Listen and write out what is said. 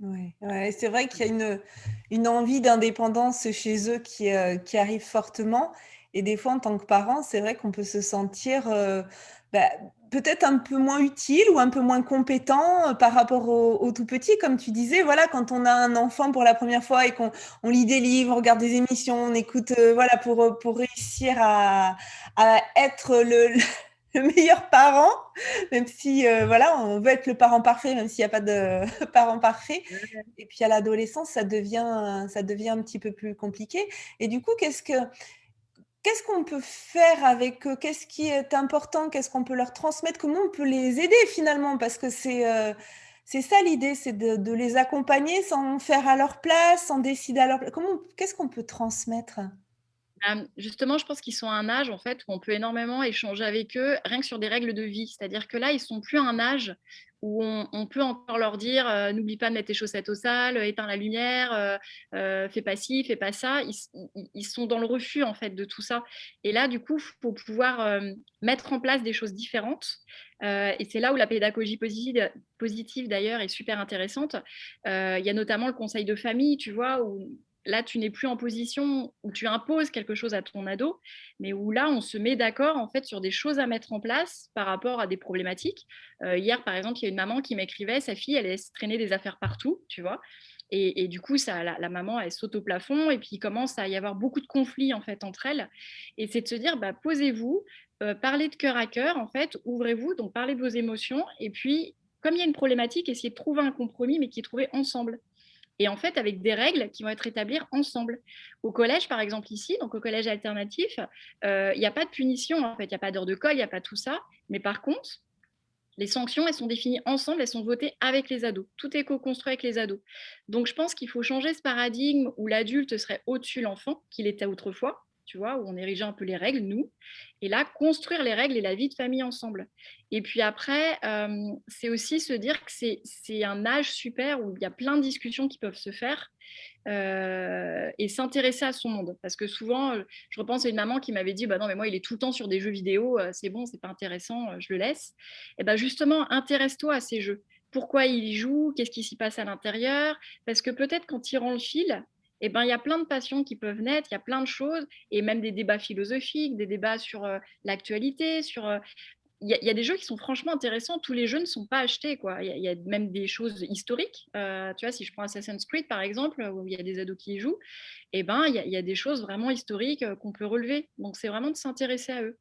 Ouais, ouais, c'est vrai qu'il y a une envie d'indépendance chez eux qui arrive fortement et des fois, en tant que parent, c'est vrai qu'on peut se sentir, bah, peut-être un peu moins utile ou un peu moins compétent, par rapport aux tout petits. Comme tu disais, voilà, quand on a un enfant pour la première fois et qu'on lit des livres, on regarde des émissions, on écoute, voilà, pour réussir à être le meilleur parent, même si, voilà, on veut être le parent parfait, même s'il y a pas de parent parfait. Et puis à l'adolescence, ça devient un petit peu plus compliqué. Et du coup, qu'est-ce qu'on peut faire avec eux? Qu'est-ce qui est important? Qu'est-ce qu'on peut leur transmettre? Comment on peut les aider finalement? Parce que c'est ça l'idée, c'est de les accompagner sans faire à leur place, sans décider à leur pla qu'est-ce qu'on peut transmettre? Justement, je pense qu'ils sont à un âge, en fait, où on peut énormément échanger avec eux, rien que sur des règles de vie. C'est-à-dire que là, ils sont plus à un âge où on peut encore leur dire, «N'oublie pas de mettre tes chaussettes au sale, éteins la lumière, fais pas ci, fais pas ça». Ils sont dans le refus, en fait, de tout ça et là, du coup, faut pouvoir, mettre en place des choses différentes, et c'est là où la pédagogie positive d'ailleurs est super intéressante. Il y a notamment le conseil de famille, tu vois? Où là, tu n'es plus en position où tu imposes quelque chose à ton ado, mais où là, on se met d'accord en fait sur des choses à mettre en place par rapport à des problématiques. Hier, par exemple, il y a une maman qui m'écrivait, sa fille, elle laisse traîner des affaires partout, tu vois. Et du coup, ça, la maman, elle saute au plafond et puis il commence à y avoir beaucoup de conflits en fait entre elles. Et c'est de se dire, bah, posez-vous, parlez de cœur à cœur, en fait, ouvrez-vous, donc parlez de vos émotions. Et puis, comme il y a une problématique, essayez de trouver un compromis, mais qui est trouvé ensemble et en fait avec des règles qui vont être établies ensemble. Au collège, par exemple ici, donc au collège alternatif, il n'y a pas de punition, en fait, il n'y a pas d'heure de colle, il n'y a pas tout ça. Mais par contre, les sanctions, elles sont définies ensemble, elles sont votées avec les ados. Tout est co-construit avec les ados. Donc je pense qu'il faut changer ce paradigme où l'adulte serait au-dessus de l'enfant, qu'il était autrefois, tu vois, où on érigeait un peu les règles, nous. Et là, construire les règles et la vie de famille ensemble. Et puis après, c'est aussi se dire que c'est un âge super où il y a plein de discussions qui peuvent se faire et s'intéresser à son monde. Parce que souvent, je repense à une maman qui m'avait dit, bah non, mais moi, il est tout le temps sur des jeux vidéo, c'est bon, c'est pas intéressant, je le laisse. Et ben justement, intéresse-toi à ces jeux. Pourquoi il y joue? Qu'est-ce qui s'y passe à l'intérieur? Parce que peut-être qu'en tirant le fil, eh ben, il y a plein de passions qui peuvent naître, il y a plein de choses, et même des débats philosophiques, des débats sur l'actualité, sur il y a des jeux qui sont franchement intéressants. Tous les jeux ne sont pas achetés, quoi. Il y a même des choses historiques. Tu vois, si je prends Assassin's Creed, par exemple, où il y a des ados qui y jouent, et ben, il y a des choses vraiment historiques qu'on peut relever. Donc, c'est vraiment de s'intéresser à eux.